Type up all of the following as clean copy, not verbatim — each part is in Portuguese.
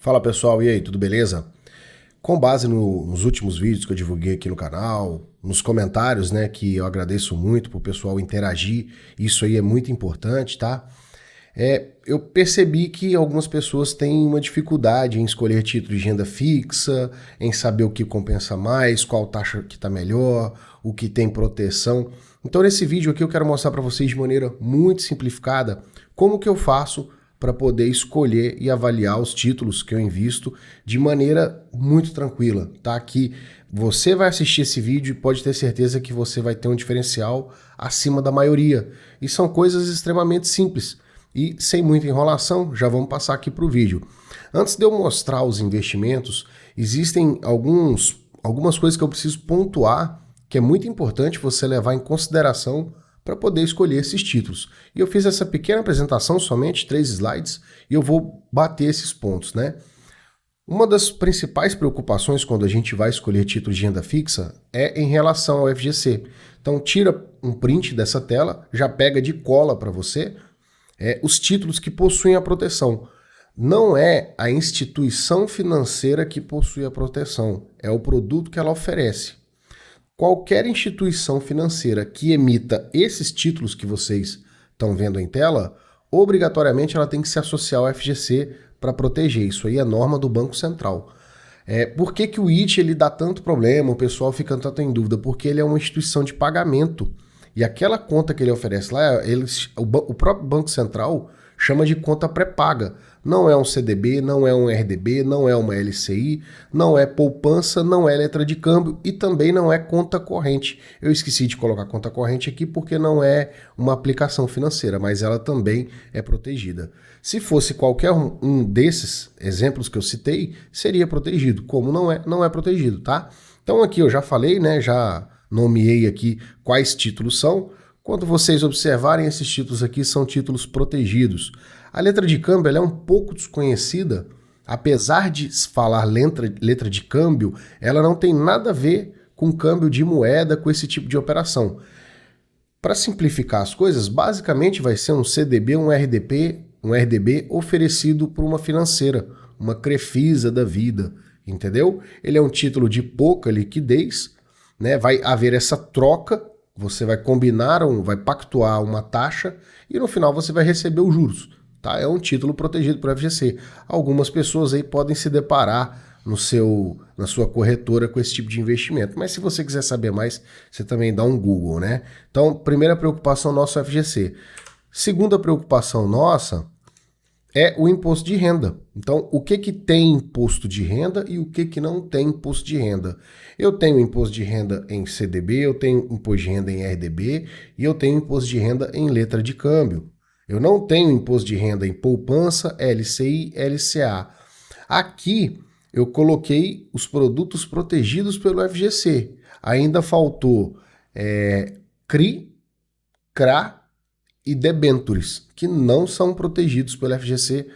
Fala pessoal, e aí, tudo beleza? Com base nos últimos vídeos que eu divulguei aqui no canal, nos comentários, né, que eu agradeço muito pro pessoal interagir, isso aí é muito importante, tá? Eu percebi que algumas pessoas têm uma dificuldade em escolher título de renda fixa, em saber o que compensa mais, qual taxa que está melhor, o que tem proteção. Então nesse vídeo aqui eu quero mostrar para vocês de maneira muito simplificada como que eu faço para poder escolher e avaliar os títulos que eu invisto de maneira muito tranquila, tá? Que você vai assistir esse vídeo e pode ter certeza que você vai ter um diferencial acima da maioria. E são coisas extremamente simples. E sem muita enrolação, já vamos passar aqui para o vídeo. Antes de eu mostrar os investimentos, existem algumas coisas que eu preciso pontuar, que é muito importante você levar em consideração para poder escolher esses títulos. E eu fiz essa pequena apresentação, somente 3 slides, e eu vou bater esses pontos, né? Uma das principais preocupações quando a gente vai escolher títulos de renda fixa é em relação ao FGC. Então tira um print dessa tela, já pega de cola para você os títulos que possuem a proteção. Não é a instituição financeira que possui a proteção, é o produto que ela oferece. Qualquer instituição financeira que emita esses títulos que vocês estão vendo em tela, obrigatoriamente ela tem que se associar ao FGC para proteger. Isso aí é norma do Banco Central. Por que o IT ele dá tanto problema, o pessoal fica tanto em dúvida? Porque ele é uma instituição de pagamento. E aquela conta que ele oferece lá, o próprio Banco Central chama de conta pré-paga. Não é um CDB, não é um RDB, não é uma LCI, não é poupança, não é letra de câmbio e também não é conta corrente. Eu esqueci de colocar conta corrente aqui porque não é uma aplicação financeira, mas ela também é protegida. Se fosse qualquer um desses exemplos que eu citei, seria protegido. Como não é protegido, tá? Então aqui eu já falei, né, já nomeei aqui quais títulos são. Quando vocês observarem, esses títulos aqui são títulos protegidos. A letra de câmbio ela é um pouco desconhecida, apesar de falar letra de câmbio, ela não tem nada a ver com câmbio de moeda, com esse tipo de operação. Para simplificar as coisas, basicamente vai ser um CDB, um RDB oferecido por uma financeira, uma Crefisa da vida, entendeu? Ele é um título de pouca liquidez, né? Vai haver essa troca, você vai combinar, vai pactuar uma taxa e no final você vai receber os juros, tá? É um título protegido por FGC. Algumas pessoas aí podem se deparar na sua corretora com esse tipo de investimento. Mas se você quiser saber mais, você também dá um Google, né? Então, primeira preocupação nossa é o FGC. Segunda preocupação nossa é o imposto de renda. Então, o que tem imposto de renda e o que não tem imposto de renda? Eu tenho imposto de renda em CDB, eu tenho imposto de renda em RDB e eu tenho imposto de renda em letra de câmbio. Eu não tenho imposto de renda em poupança, LCI, LCA. Aqui eu coloquei os produtos protegidos pelo FGC. Ainda faltou CRI, CRA e debentures, que não são protegidos pelo FGC,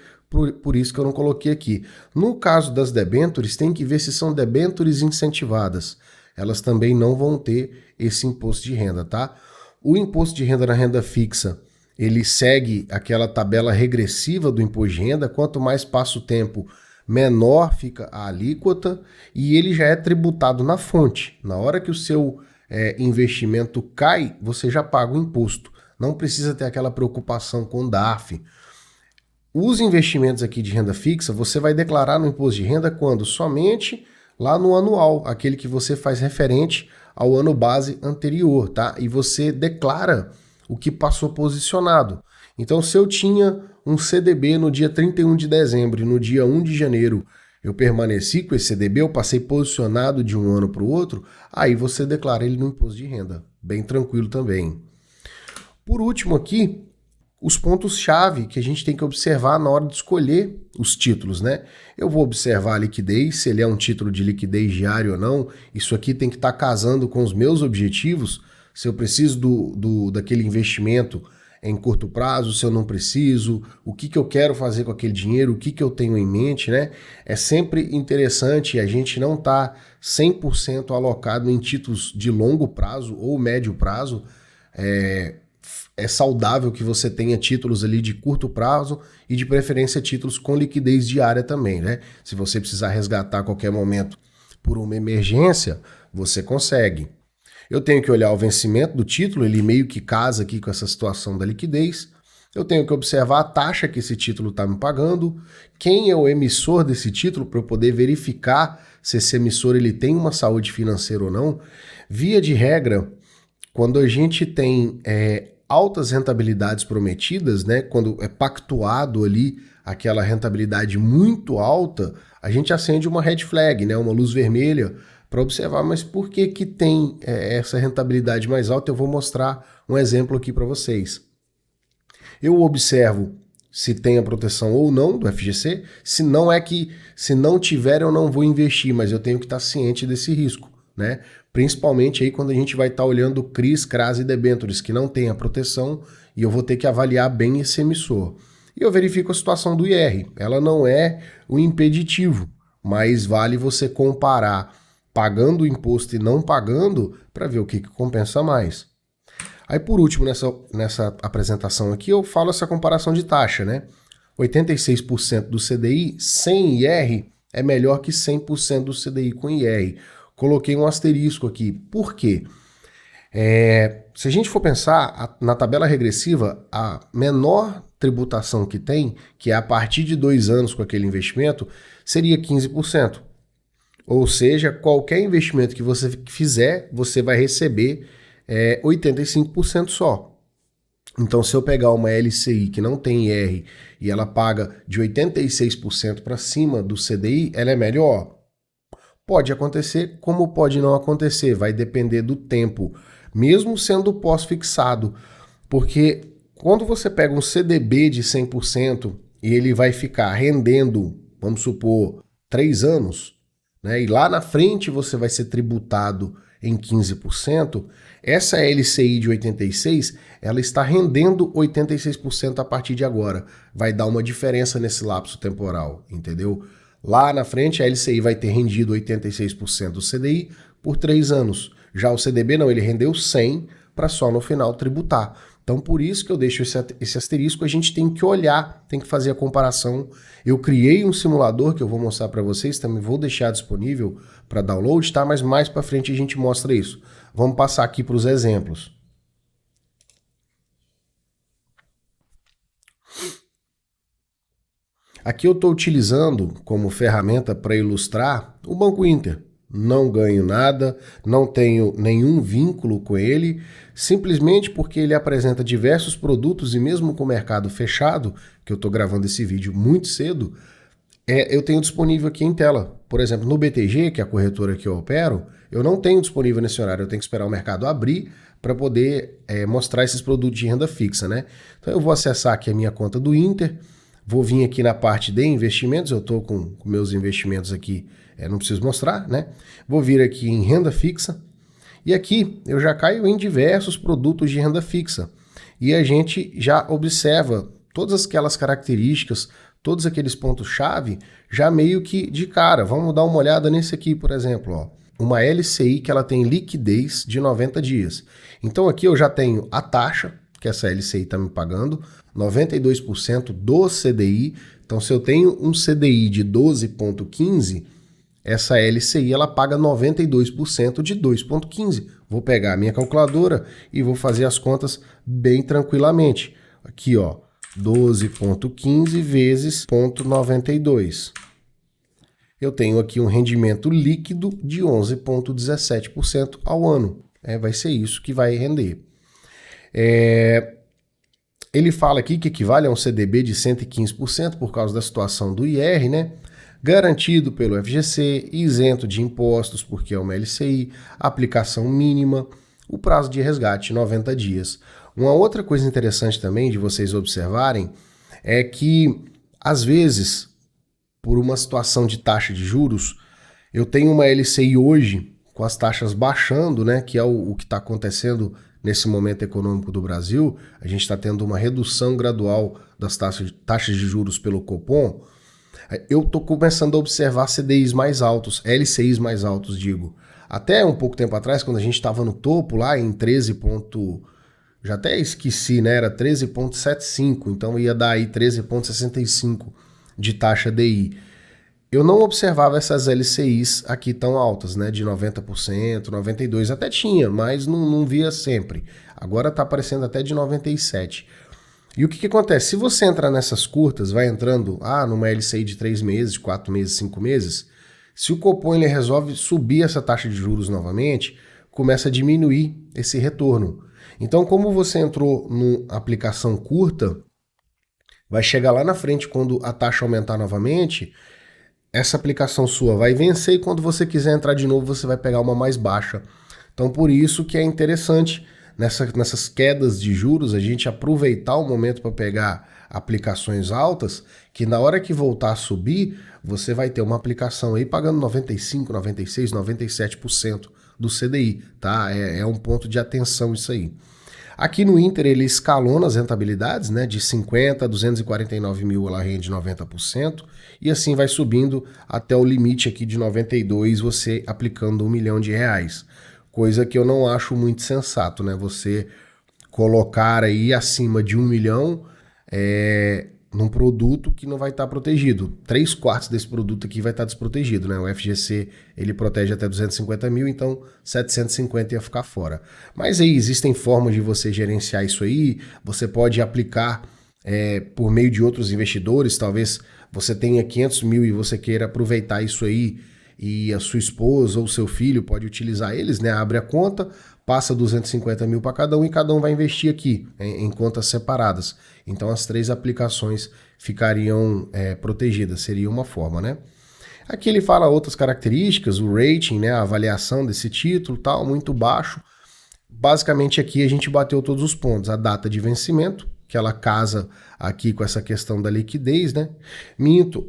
por isso que eu não coloquei aqui. No caso das debentures, tem que ver se são debentures incentivadas. Elas também não vão ter esse imposto de renda, tá? O imposto de renda na renda fixa, ele segue aquela tabela regressiva do imposto de renda. Quanto mais passa o tempo, menor fica a alíquota e ele já é tributado na fonte. Na hora que o seu investimento cai, você já paga o imposto. Não precisa ter aquela preocupação com DARF. Os investimentos aqui de renda fixa, você vai declarar no imposto de renda quando? Somente lá no anual, aquele que você faz referente ao ano base anterior, tá? E você declara o que passou posicionado. Então, se eu tinha um CDB no dia 31 de dezembro e no dia 1 de janeiro eu permaneci com esse CDB, eu passei posicionado de um ano para o outro, aí você declara ele no imposto de renda. Bem tranquilo também. Por último aqui, os pontos-chave que a gente tem que observar na hora de escolher os títulos, né? Eu vou observar a liquidez, se ele é um título de liquidez diário ou não. Isso aqui tem que estar casando com os meus objetivos, se eu preciso daquele investimento em curto prazo, se eu não preciso, o que eu quero fazer com aquele dinheiro, o que eu tenho em mente, né? É sempre interessante a gente não estar 100% alocado em títulos de longo prazo ou médio prazo, é saudável que você tenha títulos ali de curto prazo e de preferência títulos com liquidez diária também, né? Se você precisar resgatar a qualquer momento por uma emergência, você consegue. Eu tenho que olhar o vencimento do título, ele meio que casa aqui com essa situação da liquidez. Eu tenho que observar a taxa que esse título está me pagando, quem é o emissor desse título para eu poder verificar se esse emissor ele tem uma saúde financeira ou não. Via de regra, quando a gente tem altas rentabilidades prometidas, né, quando é pactuado ali aquela rentabilidade muito alta, a gente acende uma red flag, né, uma luz vermelha, para observar, mas por que que tem essa rentabilidade mais alta? Eu vou mostrar um exemplo aqui para vocês. Eu observo se tem a proteção ou não do FGC, se não tiver eu não vou investir, mas eu tenho que estar ciente desse risco, né? Principalmente aí quando a gente vai estar olhando CRIs, CRAs e debêntures que não tem a proteção e eu vou ter que avaliar bem esse emissor. E eu verifico a situação do IR, ela não é o impeditivo, mas vale você comparar pagando o imposto e não pagando para ver o que compensa mais. Aí por último, nessa apresentação aqui, eu falo essa comparação de taxa, né? 86% do CDI sem IR é melhor que 100% do CDI com IR. Coloquei um asterisco aqui. Por quê? Se a gente for pensar na tabela regressiva, a menor tributação que tem, que é a partir de 2 anos com aquele investimento, seria 15%. Ou seja, qualquer investimento que você fizer, você vai receber 85% só. Então, se eu pegar uma LCI que não tem IR e ela paga de 86% para cima do CDI, ela é melhor? Pode acontecer, como pode não acontecer, vai depender do tempo, mesmo sendo pós-fixado. Porque quando você pega um CDB de 100% e ele vai ficar rendendo, vamos supor, 3 anos, né, e lá na frente você vai ser tributado em 15%, essa LCI de 86, ela está rendendo 86% a partir de agora. Vai dar uma diferença nesse lapso temporal, entendeu? Lá na frente a LCI vai ter rendido 86% do CDI por 3 anos. Já o CDB não, ele rendeu 100 para só no final tributar. Então por isso que eu deixo esse asterisco, a gente tem que olhar, tem que fazer a comparação. Eu criei um simulador que eu vou mostrar para vocês, também vou deixar disponível para download, tá? Mas mais para frente a gente mostra isso. Vamos passar aqui para os exemplos. Aqui eu estou utilizando como ferramenta para ilustrar o Banco Inter. Não ganho nada, não tenho nenhum vínculo com ele, simplesmente porque ele apresenta diversos produtos e mesmo com o mercado fechado, que eu estou gravando esse vídeo muito cedo, eu tenho disponível aqui em tela. Por exemplo, no BTG, que é a corretora que eu opero, eu não tenho disponível nesse horário, eu tenho que esperar o mercado abrir para poder mostrar esses produtos de renda fixa, né? Então eu vou acessar aqui a minha conta do Inter, vou vir aqui na parte de investimentos, eu estou com meus investimentos aqui, não preciso mostrar, né? Vou vir aqui em renda fixa e aqui eu já caio em diversos produtos de renda fixa e a gente já observa todas aquelas características, todos aqueles pontos-chave, já meio que de cara. Vamos dar uma olhada nesse aqui, por exemplo, ó. Uma LCI que ela tem liquidez de 90 dias. Então aqui eu já tenho a taxa que essa LCI está me pagando, 92% do CDI. Então se eu tenho um CDI de 12,15, essa LCI ela paga 92% de 2,15. Vou pegar a minha calculadora e vou fazer as contas bem tranquilamente. Aqui, ó, 12,15 vezes 0,92. Eu tenho aqui um rendimento líquido de 11,17% ao ano. Vai ser isso que vai render. Ele fala aqui que equivale a um CDB de 115% por causa da situação do IR, né? Garantido pelo FGC, isento de impostos porque é uma LCI, aplicação mínima, o prazo de resgate 90 dias. Uma outra coisa interessante também de vocês observarem é que, às vezes, por uma situação de taxa de juros, eu tenho uma LCI hoje com as taxas baixando, né, que é o que está acontecendo nesse momento econômico do Brasil. A gente está tendo uma redução gradual das taxas de juros pelo Copom. Eu estou começando a observar CDIs mais altos, LCIs mais altos, digo. Até um pouco tempo atrás, quando a gente estava no topo lá em 13,5, já até esqueci, né? Era 13,75, então ia dar aí 13,65 de taxa DI. Eu não observava essas LCIs aqui tão altas, né? De 90%, 92%, até tinha, mas não via sempre. Agora está aparecendo até de 97%. E o que acontece? Se você entrar nessas curtas, vai entrando numa LCI de 3 meses, 4 meses, 5 meses, se o Copom ele resolve subir essa taxa de juros novamente, começa a diminuir esse retorno. Então, como você entrou numa aplicação curta, vai chegar lá na frente quando a taxa aumentar novamente, essa aplicação sua vai vencer e quando você quiser entrar de novo, você vai pegar uma mais baixa. Então, por isso que é interessante nessas quedas de juros a gente aproveitar o momento para pegar aplicações altas, que na hora que voltar a subir, você vai ter uma aplicação aí pagando 95, 96, 97% do CDI, tá? É um ponto de atenção isso aí. Aqui no Inter ele escalona as rentabilidades, né, de 50 a 249 mil ela rende 90%, e assim vai subindo até o limite aqui de 92, você aplicando R$1 milhão. Coisa que eu não acho muito sensato, né? Você colocar aí acima de 1 milhão num produto que não vai estar protegido. 3/4 desse produto aqui vai estar desprotegido, né? O FGC ele protege até 250 mil, então 750 ia ficar fora. Mas aí existem formas de você gerenciar isso aí, você pode aplicar por meio de outros investidores, talvez você tenha 500 mil e você queira aproveitar isso aí e a sua esposa ou seu filho pode utilizar eles, né? Abre a conta, passa 250 mil para cada um e cada um vai investir aqui em contas separadas. Então as 3 aplicações ficariam protegidas, seria uma forma, né? Aqui ele fala outras características, o rating, né? A avaliação desse título, tal, muito baixo. Basicamente aqui a gente bateu todos os pontos, a data de vencimento, que ela casa aqui com essa questão da liquidez, né? Minto,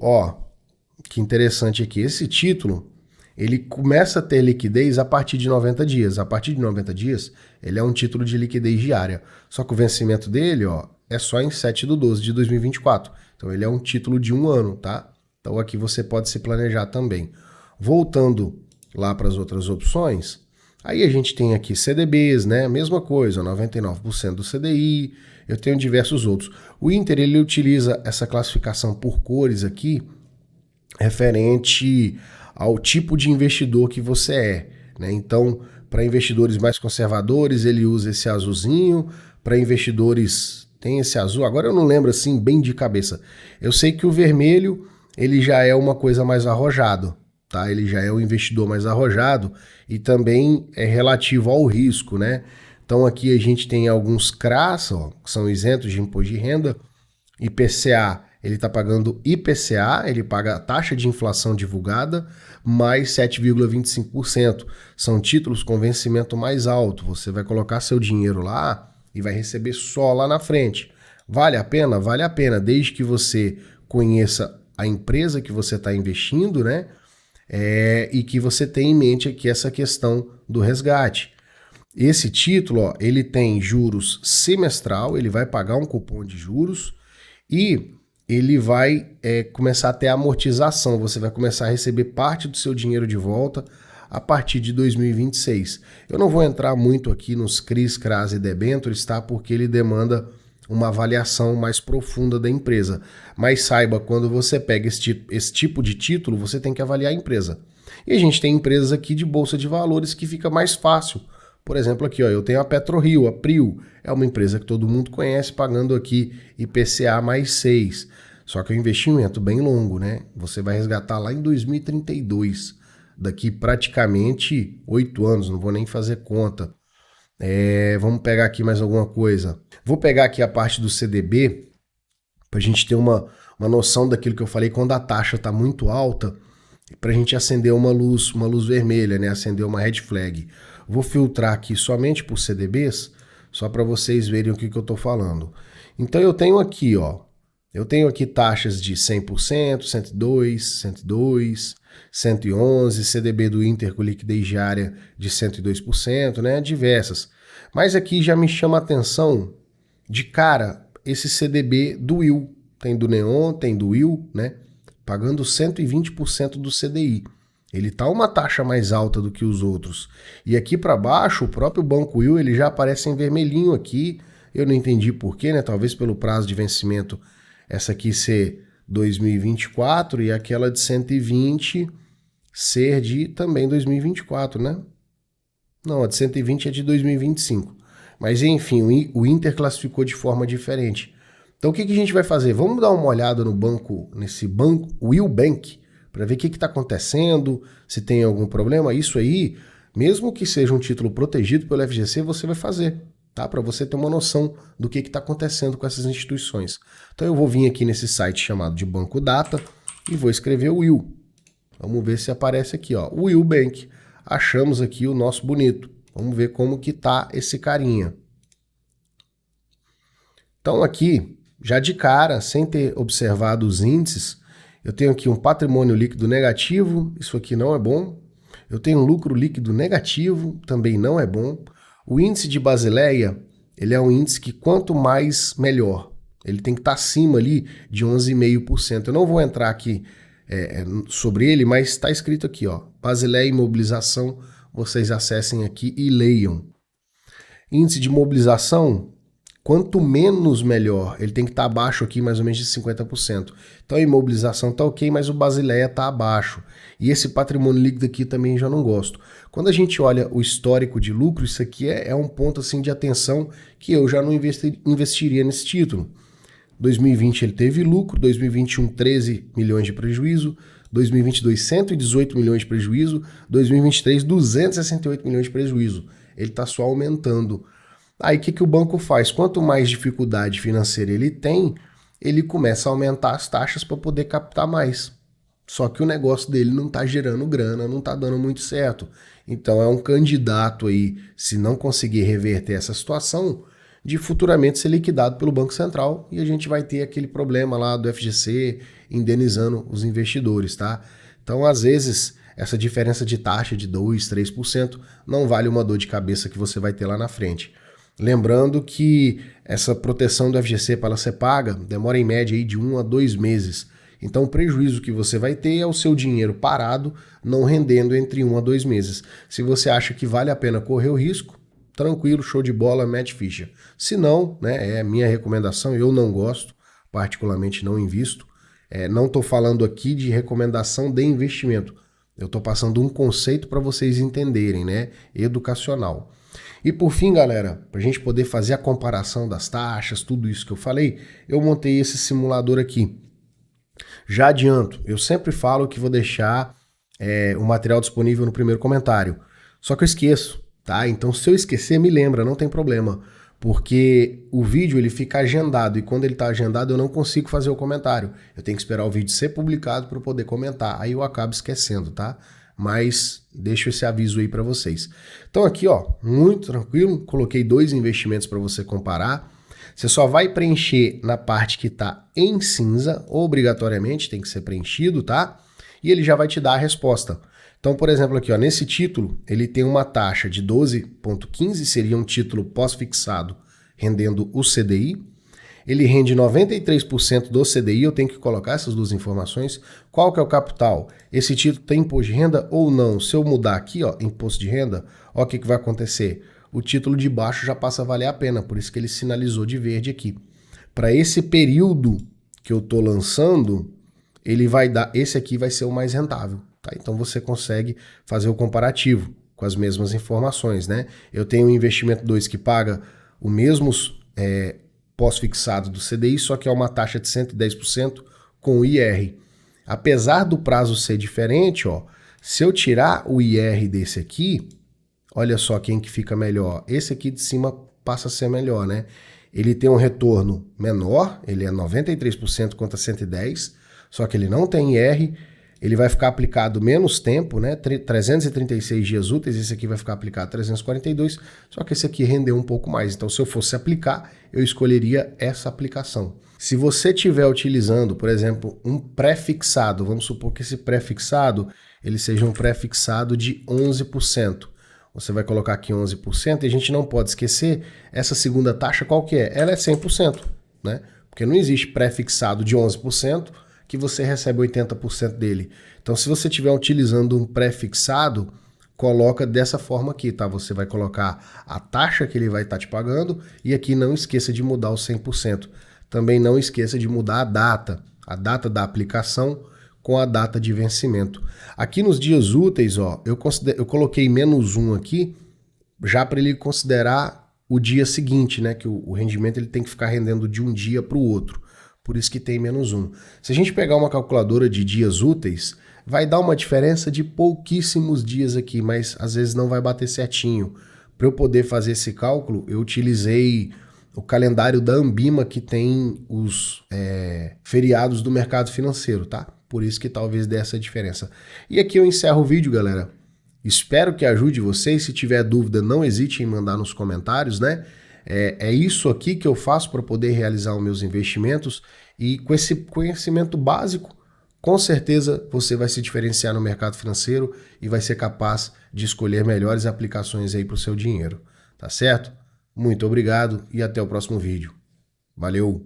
que interessante aqui, esse título, ele começa a ter liquidez a partir de 90 dias. A partir de 90 dias, ele é um título de liquidez diária. Só que o vencimento dele, é só em 7/12/2024. Então ele é um título de 1 ano, tá? Então aqui você pode se planejar também. Voltando lá para as outras opções, aí a gente tem aqui CDBs, né? Mesma coisa, 99% do CDI. Eu tenho diversos outros. O Inter, ele utiliza essa classificação por cores aqui, referente ao tipo de investidor que você é, né? Então, para investidores mais conservadores, ele usa esse azulzinho, para investidores tem esse azul, agora eu não lembro assim bem de cabeça. Eu sei que o vermelho, ele já é uma coisa mais arrojado, tá? Ele já é o investidor mais arrojado e também é relativo ao risco, né? Então aqui a gente tem alguns CRAs, que são isentos de imposto de renda, IPCA, ele está pagando IPCA, ele paga a taxa de inflação divulgada, mais 7,25%. São títulos com vencimento mais alto. Você vai colocar seu dinheiro lá e vai receber só lá na frente. Vale a pena? Vale a pena, desde que você conheça a empresa que você está investindo, né? E que você tenha em mente aqui essa questão do resgate. Esse título, ele tem juros semestral, ele vai pagar um cupom de juros e ele vai começar a ter amortização, você vai começar a receber parte do seu dinheiro de volta a partir de 2026. Eu não vou entrar muito aqui nos CRIs, CRAs e debêntures, tá? Porque ele demanda uma avaliação mais profunda da empresa. Mas saiba, quando você pega esse tipo de título, você tem que avaliar a empresa. E a gente tem empresas aqui de bolsa de valores que fica mais fácil. Por exemplo, aqui, eu tenho a PetroRio, a Prio, é uma empresa que todo mundo conhece, pagando aqui IPCA mais 6. Só que é um investimento bem longo, né? Você vai resgatar lá em 2032, daqui praticamente 8 anos, não vou nem fazer conta. Vamos pegar aqui mais alguma coisa. Vou pegar aqui a parte do CDB, para a gente ter uma noção daquilo que eu falei, quando a taxa está muito alta, para a gente acender uma luz vermelha, né? Acender uma red flag. Vou filtrar aqui somente por CDBs, só para vocês verem o que eu estou falando. Então eu tenho aqui, eu tenho aqui taxas de 100%, 102, 102, 111, CDB do Inter com liquidez diária de 102%, né? Diversas. Mas aqui já me chama a atenção de cara esse CDB do Will. Tem do Neon, tem do Will, né? Pagando 120% do CDI. Ele está uma taxa mais alta do que os outros. E aqui para baixo, o próprio Banco Will, ele já aparece em vermelhinho aqui. Eu não entendi por quê, né? Talvez pelo prazo de vencimento, essa aqui ser 2024 e aquela de 120 ser de também 2024, né? Não, a de 120 é de 2025. Mas enfim, o Inter classificou de forma diferente. Então o que a gente vai fazer? Vamos dar uma olhada no banco, nesse banco, Will Bank, para ver o que está acontecendo, se tem algum problema. Isso aí, mesmo que seja um título protegido pelo FGC, você vai fazer, tá? Para você ter uma noção do que está acontecendo com essas instituições. Então eu vou vir aqui nesse site chamado de Banco Data e vou escrever Will. Vamos ver se aparece aqui, ó, Will Bank. Achamos aqui o nosso bonito. Vamos ver como que tá esse carinha. Então aqui, já de cara, sem ter observado os índices, eu tenho aqui um patrimônio líquido negativo, isso aqui não é bom. Eu tenho um lucro líquido negativo, também não é bom. O índice de Basileia, ele é um índice que quanto mais, melhor. Ele tem que estar acima ali de 11,5%. Eu não vou entrar aqui sobre ele, mas está escrito aqui, ó, Basileia e mobilização, vocês acessem aqui e leiam. Índice de mobilização, quanto menos melhor, ele tem que estar abaixo aqui mais ou menos de 50%. Então a imobilização está ok, mas o Basileia está abaixo. E esse patrimônio líquido aqui também já não gosto. Quando a gente olha o histórico de lucro, isso aqui é um ponto assim de atenção que eu já não investiria nesse título. 2020 ele teve lucro, 2021 13 milhões de prejuízo, 2022 118 milhões de prejuízo, 2023 268 milhões de prejuízo. Ele está só aumentando. Aí o que o banco faz? Quanto mais dificuldade financeira ele tem, ele começa a aumentar as taxas para poder captar mais. Só que o negócio dele não está gerando grana, não está dando muito certo. Então é um candidato aí, se não conseguir reverter essa situação, de futuramente ser liquidado pelo Banco Central e a gente vai ter aquele problema lá do FGC indenizando os investidores, tá? Então, às vezes, essa diferença de taxa de 2%, 3% não vale uma dor de cabeça que você vai ter lá na frente. Lembrando que essa proteção do FGC para ela ser paga demora em média aí de 1 a 2 meses. Então o prejuízo que você vai ter é o seu dinheiro parado, não rendendo entre 1 a 2 meses. Se você acha que vale a pena correr o risco, tranquilo, show de bola, mete ficha. Se não, né, é a minha recomendação, eu não gosto, particularmente não invisto. Não estou falando aqui de recomendação de investimento. Eu estou passando um conceito para vocês entenderem, né, educacional. E por fim, galera, para a gente poder fazer a comparação das taxas, tudo isso que eu falei, eu montei esse simulador aqui. Já adianto, eu sempre falo que vou deixar o material disponível no primeiro comentário. Só que eu esqueço, tá? Então se eu esquecer, me lembra, não tem problema. Porque o vídeo ele fica agendado e quando ele está agendado eu não consigo fazer o comentário. Eu tenho que esperar o vídeo ser publicado para eu poder comentar. Aí eu acabo esquecendo, tá? Mas deixo esse aviso aí para vocês. Então aqui, ó, muito tranquilo, coloquei 2 investimentos para você comparar. Você só vai preencher na parte que está em cinza, obrigatoriamente tem que ser preenchido, tá? E ele já vai te dar a resposta. Então, por exemplo, aqui, ó, nesse título, ele tem uma taxa de 12,15, seria um título pós-fixado rendendo o CDI. Ele rende 93% do CDI, eu tenho que colocar essas duas informações. Qual que é o capital? Esse título tem imposto de renda ou não? Se eu mudar aqui, ó, imposto de renda, ó, o que vai acontecer? O título de baixo já passa a valer a pena, por isso que ele sinalizou de verde aqui. Para esse período que eu estou lançando, ele vai dar, esse aqui vai ser o mais rentável, tá? Então você consegue fazer o comparativo com as mesmas informações, né? Eu tenho um investimento 2 que paga o mesmo pós-fixado do CDI, só que é uma taxa de 110% com o IR. Apesar do prazo ser diferente, ó, se eu tirar o IR desse aqui, olha só quem que fica melhor. Esse aqui de cima passa a ser melhor, né? Ele tem um retorno menor, ele é 93% contra 110%, só que ele não tem IR, ele vai ficar aplicado menos tempo, né? 336 dias úteis, esse aqui vai ficar aplicado 342, só que esse aqui rendeu um pouco mais. Então, se eu fosse aplicar, eu escolheria essa aplicação. Se você estiver utilizando, por exemplo, um pré-fixado, vamos supor que esse pré-fixado ele seja um pré-fixado de 11%. Você vai colocar aqui 11% e a gente não pode esquecer essa segunda taxa qual que é? Ela é 100%, né? Porque não existe pré-fixado de 11%, que você recebe 80% dele. Então, se você estiver utilizando um pré-fixado, coloca dessa forma aqui, tá? Você vai colocar a taxa que ele vai estar te pagando e aqui não esqueça de mudar o 100%. Também não esqueça de mudar a data da aplicação com a data de vencimento. Aqui nos dias úteis, ó, eu coloquei -1 aqui, já para ele considerar o dia seguinte, né? Que o rendimento ele tem que ficar rendendo de um dia para o outro. Por isso que tem -1. Se a gente pegar uma calculadora de dias úteis, vai dar uma diferença de pouquíssimos dias aqui, mas às vezes não vai bater certinho. Para eu poder fazer esse cálculo, eu utilizei o calendário da Ambima, que tem os feriados do mercado financeiro, tá? Por isso que talvez dê essa diferença. E aqui eu encerro o vídeo, galera. Espero que ajude vocês. Se tiver dúvida, não hesite em mandar nos comentários, né? É isso aqui que eu faço para poder realizar os meus investimentos e com esse conhecimento básico, com certeza você vai se diferenciar no mercado financeiro e vai ser capaz de escolher melhores aplicações aí para o seu dinheiro, tá certo? Muito obrigado e até o próximo vídeo. Valeu!